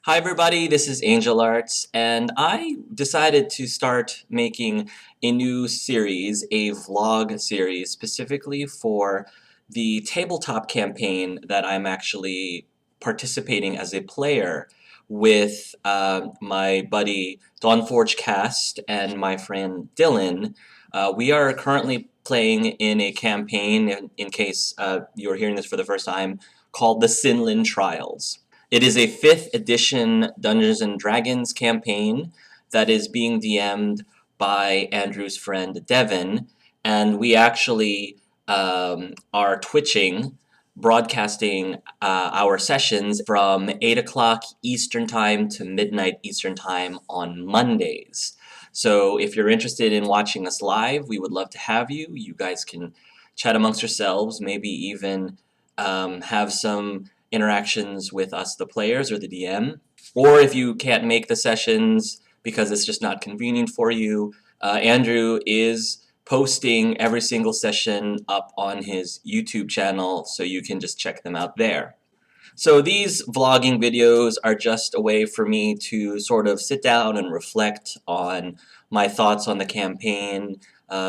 Hi everybody, this is Angel Arts, and I decided to start making a new series, a vlog series, specifically for the tabletop campaign that I'm actually participating as a player with my buddy DawnforgedCast and my friend Dylan. We are currently playing in a campaign, in case you're hearing this for the first time, called the Sinlyn Trials. It is a 5th edition Dungeons and Dragons campaign that is being DM'd by Andrew's friend Devin, and we actually are twitching, broadcasting our sessions from 8 o'clock Eastern Time to midnight Eastern Time on Mondays. So if you're interested in watching us live, we would love to have you. You guys can chat amongst yourselves, maybe even have some interactions with us, the players, or the DM. Or if you can't make the sessions because it's just not convenient for you, Andrew is posting every single session up on his YouTube channel, so you can just check them out there. So these vlogging videos are just a way for me to sort of sit down and reflect on my thoughts on the campaign,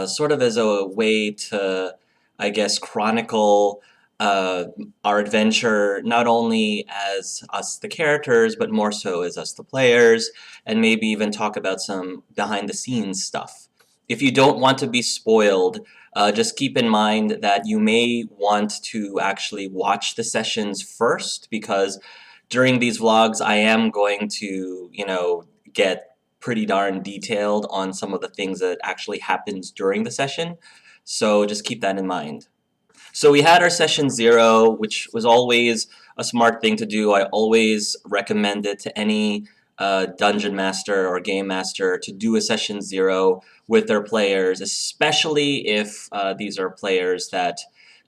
sort of as a way to, I guess, chronicle uh, our adventure, not only as us the characters, but more so as us the players, and maybe even talk about some behind the scenes stuff. If you don't want to be spoiled, just keep in mind that you may want to actually watch the sessions first, because during these vlogs I am going to, get pretty darn detailed on some of the things that actually happens during the session. So just keep that in mind. So we had our session 0, which was always a smart thing to do. I always recommend it to any dungeon master or game master to do a session 0 with their players, especially if these are players that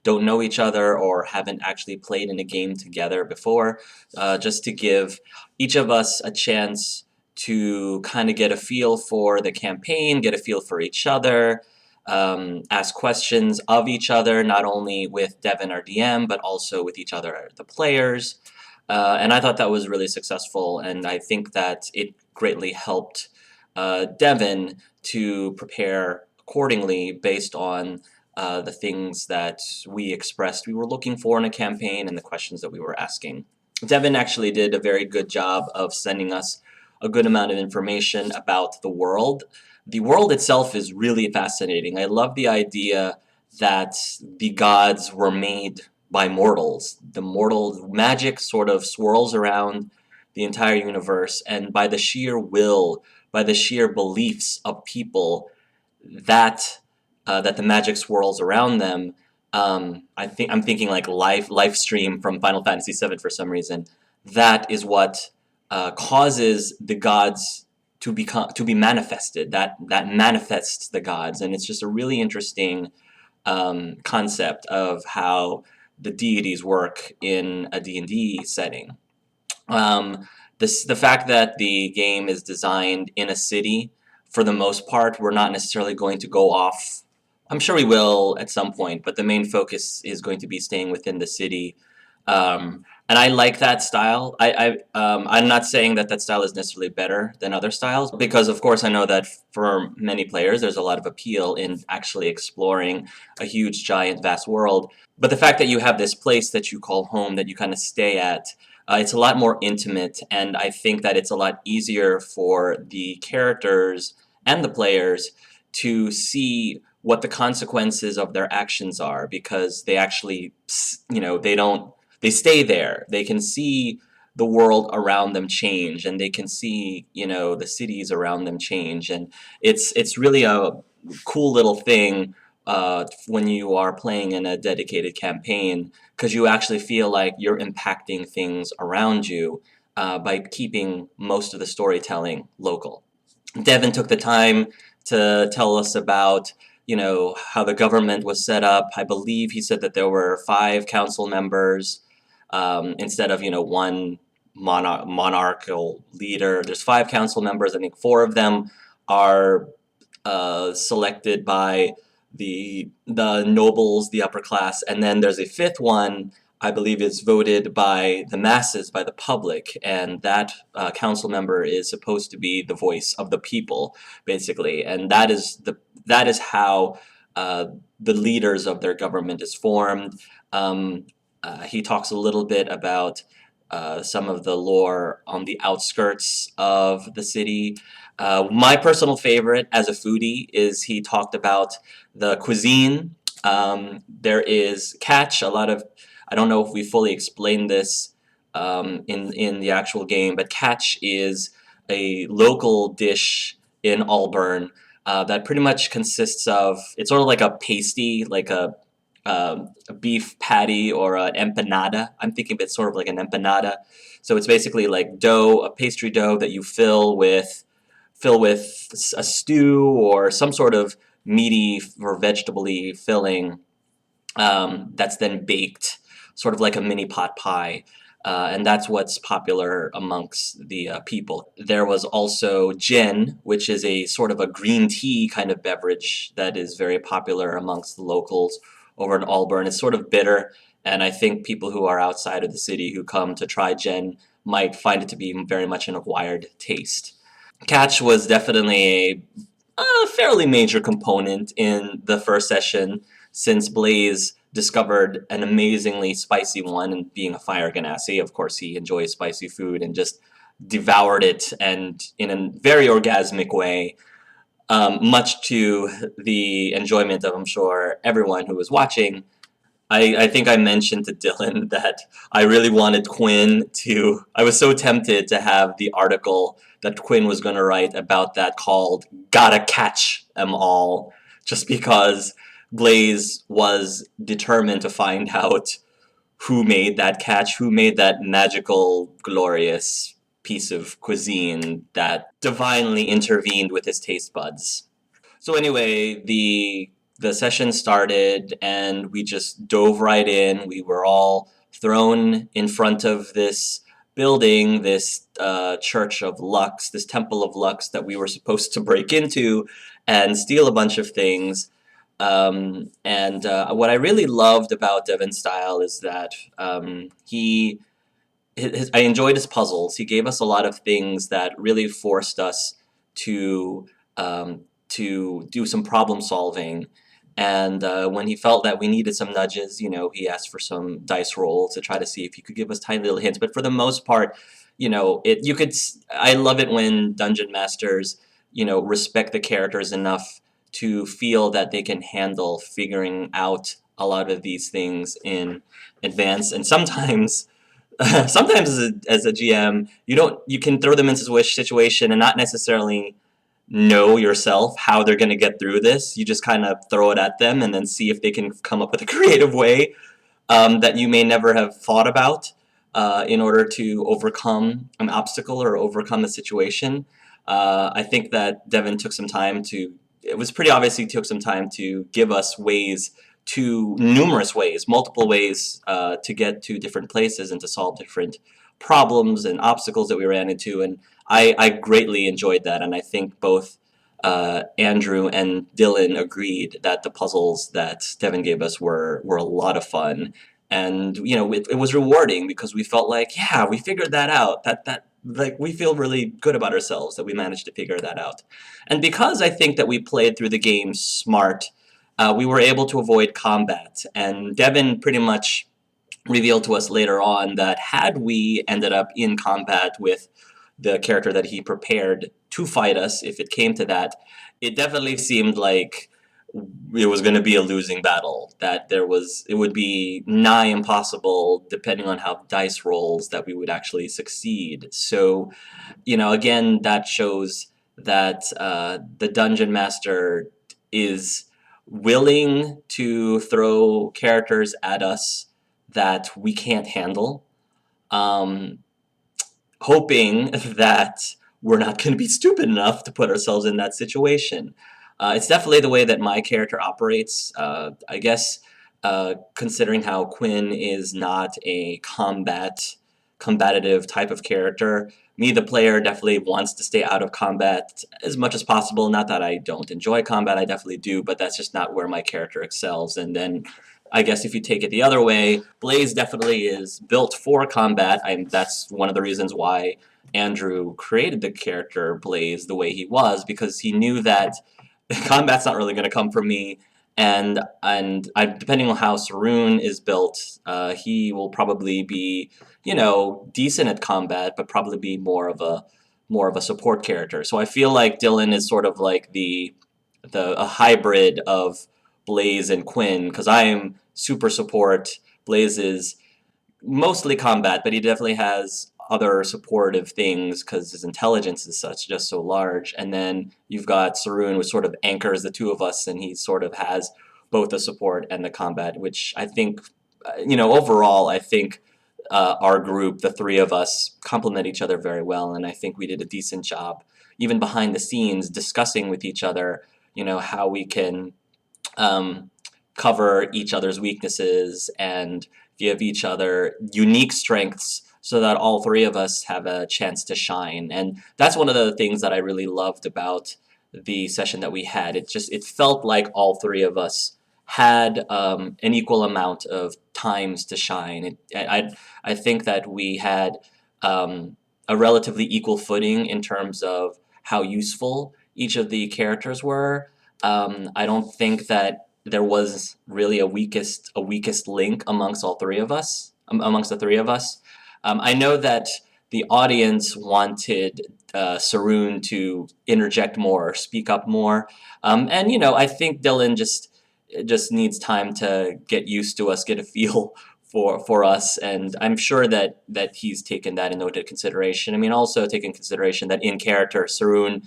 don't know each other or haven't actually played in a game together before, just to give each of us a chance to kind of get a feel for the campaign, get a feel for each other, ask questions of each other, not only with Devin, our DM, but also with each other, the players. And I thought that was really successful, and I think that it greatly helped Devin to prepare accordingly based on the things that we expressed we were looking for in a campaign and the questions that we were asking. Devin actually did a very good job of sending us a good amount of information about the world. The world itself is really fascinating. I love the idea that the gods were made by mortals. The mortal magic sort of swirls around the entire universe, and by the sheer will, by the sheer beliefs of people, that that the magic swirls around them. I'm thinking like life stream from Final Fantasy VII for some reason. That is what causes the gods to be manifested. That manifests the gods, and it's just a really interesting concept of how the deities work in a D&D setting. The fact that the game is designed in a city, for the most part, we're not necessarily going to go off. I'm sure we will at some point, but the main focus is going to be staying within the city. And I like that style. I'm not saying that that style is necessarily better than other styles, because of course I know that for many players there's a lot of appeal in actually exploring a huge, giant, vast world. But the fact that you have this place that you call home, that you kind of stay at, it's a lot more intimate, and I think that it's a lot easier for the characters and the players to see what the consequences of their actions are, because they actually, they stay there. They can see the world around them change, and they can see, the cities around them change, and it's really a cool little thing when you are playing in a dedicated campaign, because you actually feel like you're impacting things around you by keeping most of the storytelling local. Devin took the time to tell us about, how the government was set up. I believe he said that there were 5 council members instead of, one monarchical leader. There's 5 council members. I think 4 of them are selected by the nobles, the upper class, and then there's a 5th one. I believe is voted by the masses, by the public, and that council member is supposed to be the voice of the people, basically, and that is how uh, the leaders of their government is formed. Um, he talks a little bit about some of the lore on the outskirts of the city. My personal favorite as a foodie is he talked about the cuisine. There is catch, a lot of I don't know if we fully explained this in the actual game, but catch is a local dish in Auburn that pretty much consists of it's sort of like a pasty, like a beef patty or an empanada. I'm thinking of it sort of like an empanada. So it's basically like dough, a pastry dough that you fill with a stew or some sort of meaty or vegetable-y filling that's then baked, sort of like a mini pot pie. And that's what's popular amongst the people. There was also gin, which is a sort of a green tea kind of beverage that is very popular amongst the locals over in Auburn. It's sort of bitter, and I think people who are outside of the city who come to try gin might find it to be very much an acquired taste. Catch was definitely a fairly major component in the first session since Blaze discovered an amazingly spicy one, and being a fire ganassi, of course he enjoys spicy food and just devoured it, and in a very orgasmic way, much to the enjoyment of, I'm sure, everyone who was watching. I think I mentioned to Dylan that I really wanted Quinn to. I was so tempted to have the article that Quinn was going to write about that called Gotta Catch 'Em All, just because Blaze was determined to find out who made that catch, who made that magical, glorious piece of cuisine that divinely intervened with his taste buds. So anyway, the session started and we just dove right in. We were all thrown in front of this building, this church of Lux, this temple of Lux that we were supposed to break into and steal a bunch of things. And what I really loved about Devin's style is that I enjoyed his puzzles. He gave us a lot of things that really forced us to to do some problem solving. And when he felt that we needed some nudges, he asked for some dice rolls to try to see if he could give us tiny little hints. But for the most part, I love it when dungeon masters, respect the characters enough to feel that they can handle figuring out a lot of these things in advance. And sometimes sometimes as a GM, you can throw them into a situation and not necessarily know yourself how they're going to get through this. You just kind of throw it at them and then see if they can come up with a creative way that you may never have thought about in order to overcome an obstacle or overcome a situation. I think that Devin took some time to. It was pretty obvious he took some time to give us numerous ways, multiple ways to get to different places and to solve different problems and obstacles that we ran into. And I greatly enjoyed that, and I think both Andrew and Dylan agreed that the puzzles that Devin gave us were a lot of fun, and it was rewarding because we felt like, yeah, we figured that out. That like we feel really good about ourselves that we managed to figure that out, and because I think that we played through the game smart, we were able to avoid combat, and Devin pretty much revealed to us later on that had we ended up in combat with the character that he prepared to fight us, if it came to that, it definitely seemed like it was going to be a losing battle. That it would be nigh impossible, depending on how dice rolls, that we would actually succeed. So, again, that shows that the dungeon master is willing to throw characters at us that we can't handle, um, hoping that we're not going to be stupid enough to put ourselves in that situation. It's definitely the way that my character operates. I guess considering how Quinn is not a combative type of character, me, the player, definitely wants to stay out of combat as much as possible. Not that I don't enjoy combat, I definitely do, but that's just not where my character excels. And then I guess if you take it the other way, Blaze definitely is built for combat. That's one of the reasons why Andrew created the character Blaze the way he was, because he knew that combat's not really going to come from me, depending on how Saroon is built, he will probably be, decent at combat, but probably be more of a support character. So I feel like Dylan is sort of like a hybrid of Blaze and Quinn, because I am super support. Blaze is mostly combat, but he definitely has other supportive things because his intelligence is such just so large. And then you've got Saroon, which sort of anchors the two of us, and he sort of has both the support and the combat, which I think, overall, I think our group, the three of us, complement each other very well, and I think we did a decent job, even behind the scenes, discussing with each other, how we can um, cover each other's weaknesses and give each other unique strengths so that all three of us have a chance to shine. And that's one of the things that I really loved about the session that we had. It felt like all three of us had an equal amount of times to shine. I think that we had a relatively equal footing in terms of how useful each of the characters were. I don't think that there was really a weakest link amongst all three of us, amongst the three of us. I know that the audience wanted Saroon to interject more, speak up more, and I think Dylan just needs time to get used to us, get a feel for us, and I'm sure that he's taken that into consideration. I mean, also take in consideration that in character, Saroon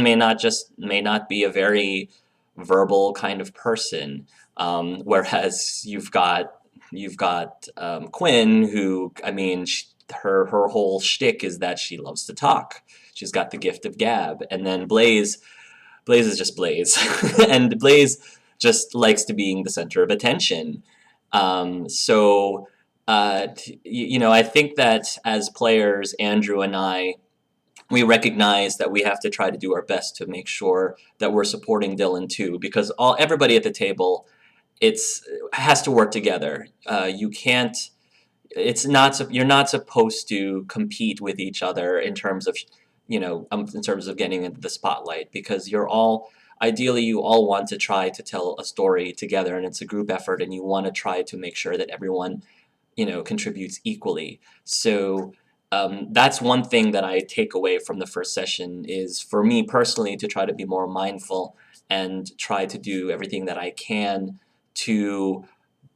may not be a very verbal kind of person, whereas you've got Quinn, who, I mean, her whole shtick is that she loves to talk. She's got the gift of gab, and then Blaze is just Blaze, and Blaze just likes to being the center of attention. So I think that as players, Andrew and I, we recognize that we have to try to do our best to make sure that we're supporting Dylan too, because everybody at the table, it's has to work together. You can't. It's not. You're not supposed to compete with each other in terms of, in terms of getting into the spotlight, because ideally you all want to try to tell a story together, and it's a group effort, and you want to try to make sure that everyone contributes equally. So that's one thing that I take away from the first session, is for me personally to try to be more mindful and try to do everything that I can to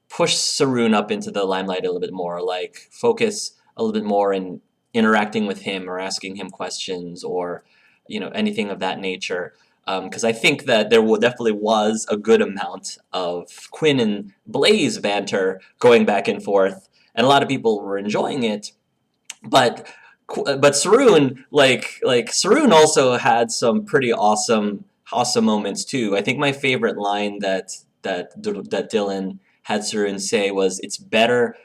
push Saroon up into the limelight a little bit more, like focus a little bit more in interacting with him or asking him questions, or anything of that nature. Because I think that there definitely was a good amount of Quinn and Blaze banter going back and forth, and a lot of people were enjoying it. But Saroon, Saroon also had some pretty awesome moments too. I think my favorite line that Dylan had Saroon say was, "It's better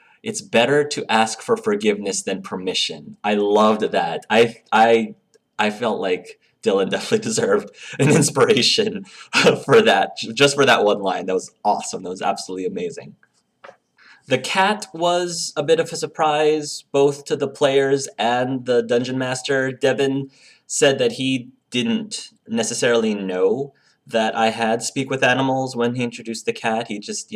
to ask for forgiveness than permission." I loved that. I felt like Dylan definitely deserved an inspiration for that, just for that one line. That was awesome. That was absolutely amazing. The cat was a bit of a surprise, both to the players and the dungeon master. Devin said that he didn't necessarily know that I had speak with animals when he introduced the cat. He just,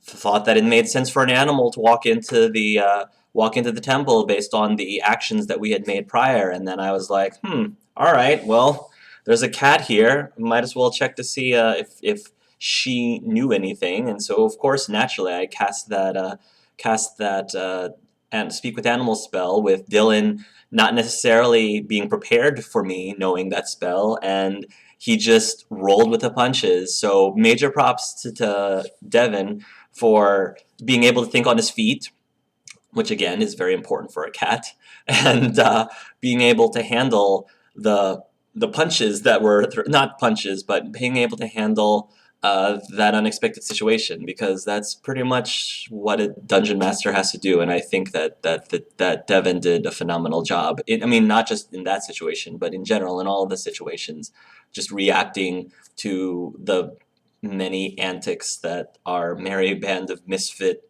thought that it made sense for an animal to walk into the temple based on the actions that we had made prior. And then I was like, all right, well, there's a cat here. Might as well check to see if she knew anything. And so, of course, naturally, I cast that and speak with animals spell, with Dylan not necessarily being prepared for me knowing that spell, and he just rolled with the punches. So major props to Devin for being able to think on his feet, which again is very important for a cat, and being able to handle the punches that were not punches, but being able to handle that unexpected situation, because that's pretty much what a dungeon master has to do. And I think that Devin did a phenomenal job. I mean, not just in that situation, but in general in all of the situations, just reacting to many antics that our merry band of misfit,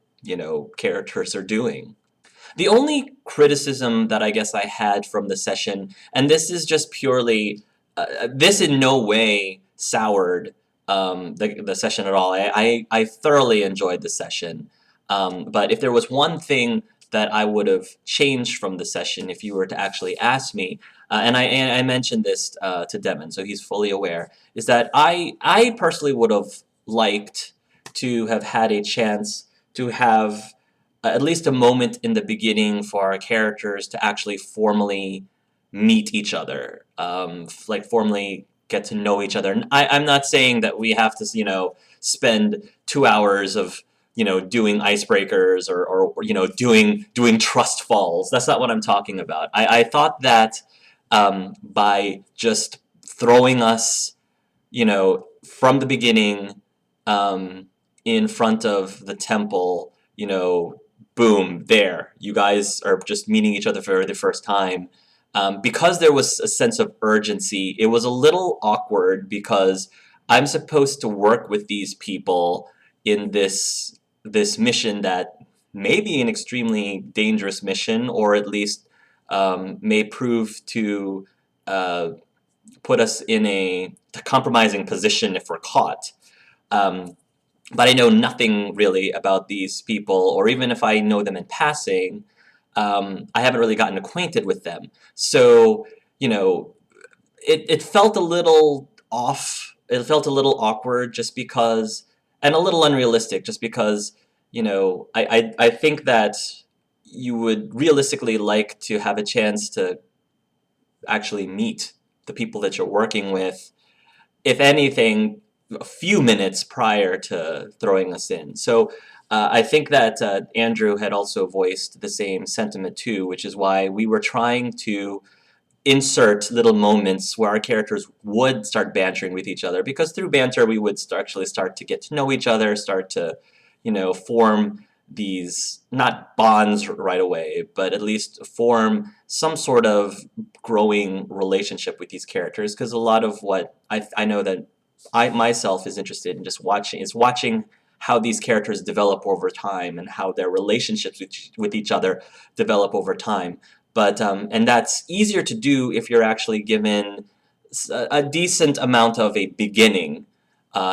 characters are doing. The only criticism that I guess I had from the session, and this is just purely, this in no way soured the session at all. I thoroughly enjoyed the session. But if there was one thing that I would have changed from the session, if you were to actually ask me, and I mentioned this to Devin, so he's fully aware, is that I personally would have liked to have had a chance to have at least a moment in the beginning for our characters to actually formally meet each other, like formally get to know each other. And I'm not saying that we have to, spend 2 hours of, doing icebreakers or doing trust falls. That's not what I'm talking about. I thought that by just throwing us, from the beginning in front of the temple, boom, there. You guys are just meeting each other for the first time. Because there was a sense of urgency, it was a little awkward because I'm supposed to work with these people in this mission that may be an extremely dangerous mission, or at least may prove to put us in a compromising position if we're caught. But I know nothing really about these people, or even if I know them in passing, I haven't really gotten acquainted with them. So, it felt a little off. It felt a little awkward just because, and a little unrealistic just because, I think that you would realistically like to have a chance to actually meet the people that you're working with, if anything, a few minutes prior to throwing us in. So I think that Andrew had also voiced the same sentiment too, which is why we were trying to insert little moments where our characters would start bantering with each other, because through banter we would actually start to get to know each other, start to, form these, not bonds right away, but at least form some sort of growing relationship with these characters, because a lot of what I know that I myself is interested in just watching how these characters develop over time and how their relationships with each other develop over time. But and that's easier to do if you're actually given a decent amount of a beginning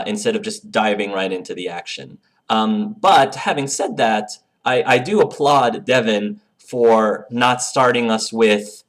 instead of just diving right into the action. But having said that, I do applaud Devin for not starting us with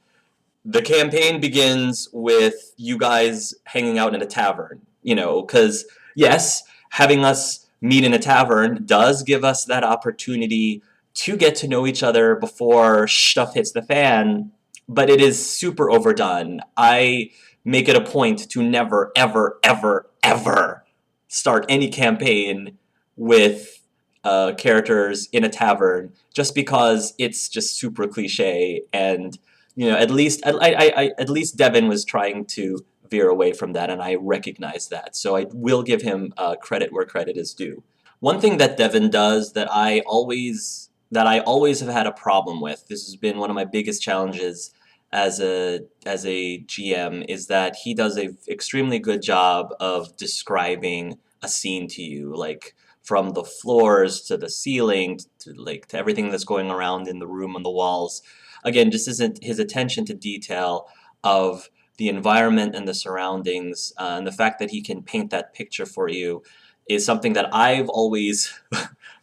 the campaign begins with you guys hanging out in a tavern, because yes, having us meet in a tavern does give us that opportunity to get to know each other before stuff hits the fan, but it is super overdone. I make it a point to never, ever, ever, ever start any campaign with characters in a tavern, just because it's just super cliche. And at least at least Devin was trying to veer away from that, and I recognize that. So I will give him credit where credit is due. One thing that Devin does that I always have had a problem with. This has been one of my biggest challenges as a GM, is that he does a extremely good job of describing a scene to you, like from the floors to the ceiling to everything that's going around in the room on the walls. Again, just isn't his attention to detail of the environment and the surroundings, and the fact that he can paint that picture for you is something that I've always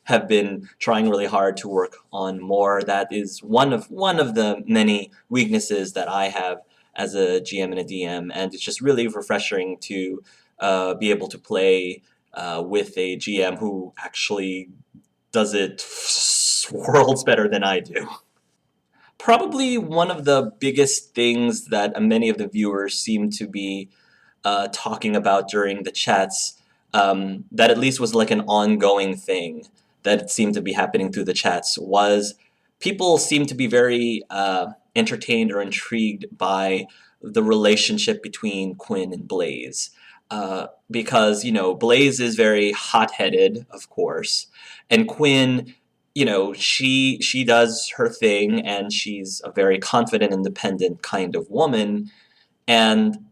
have been trying really hard to work on more. That is one of the many weaknesses that I have as a GM and a DM, and it's just really refreshing to be able to play with a GM who actually does it worlds better than I do. Probably one of the biggest things that many of the viewers seem to be talking about during the chats, that at least was like an ongoing thing that seemed to be happening through the chats, was people seem to be very entertained or intrigued by the relationship between Quinn and Blaze. Because, Blaze is very hot-headed, of course, and Quinn, she does her thing, and she's a very confident, independent kind of woman, and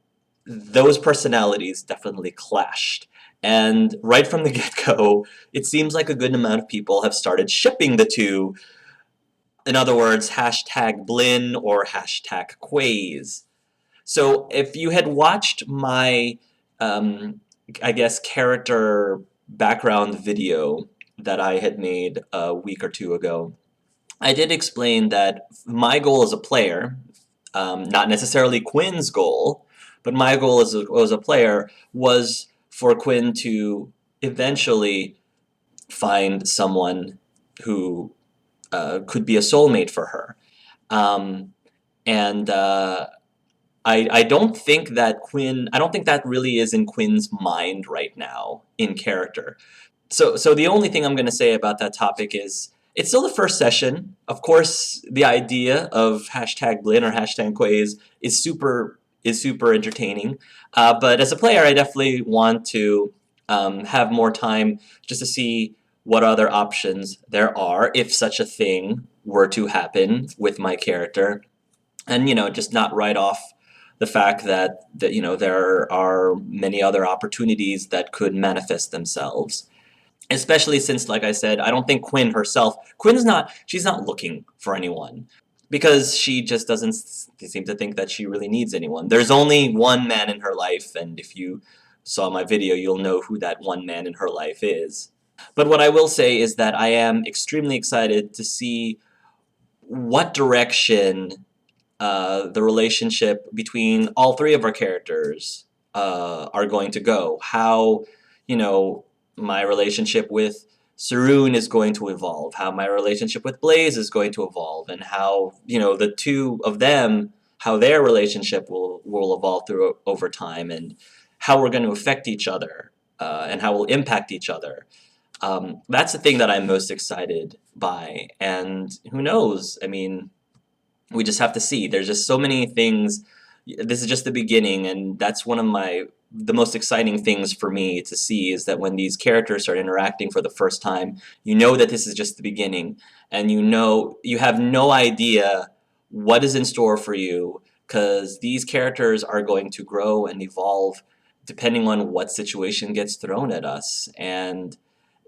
those personalities definitely clashed. And right from the get-go, it seems like a good amount of people have started shipping the two. In other words, hashtag Blinn or hashtag Quaze. So if you had watched my, I guess, character background video that I had made a week or two ago, I did explain that my goal as a player, not necessarily Quinn's goal, but my goal as a player was for Quinn to eventually find someone who could be a soulmate for her. And I don't think that I don't think that really is in Quinn's mind right now in character. So the only thing I'm going to say about that topic is it's still the first session. Of course, the idea of hashtag Blinn or hashtag Quaze is super entertaining. But as a player, I definitely want to have more time just to see what other options there are if such a thing were to happen with my character, and just not write off the fact that there are many other opportunities that could manifest themselves, especially since, like I said, I don't think she's not looking for anyone, because she just doesn't seem to think that she really needs anyone. There's only one man in her life, and if you saw my video, you'll know who that one man in her life is. But what I will say is that I am extremely excited to see what direction the relationship between all three of our characters are going to go. How, my relationship with Saroon is going to evolve, how my relationship with Blaze is going to evolve, and how, the two of them, how their relationship will evolve over time, and how we're going to affect each other, and how we'll impact each other. That's the thing that I'm most excited by, and who knows? I mean, we just have to see. There's just so many things. This is just the beginning, and that's one of the most exciting things for me to see, is that when these characters start interacting for the first time, you know that this is just the beginning, and you have no idea what is in store for you, because these characters are going to grow and evolve depending on what situation gets thrown at us, and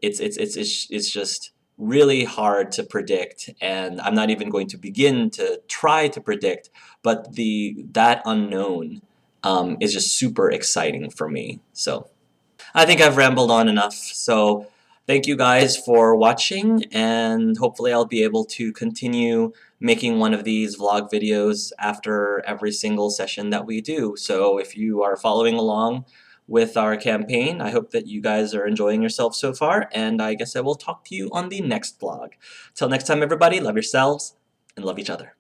it's just really hard to predict, and I'm not even going to begin to try to predict, but that unknown is just super exciting for me. So I think I've rambled on enough, so thank you guys for watching, and hopefully I'll be able to continue making one of these vlog videos after every single session that we do. So if you are following along with our campaign, I hope that you guys are enjoying yourself so far, and I guess I will talk to you on the next vlog. Till next time, everybody, love yourselves and love each other.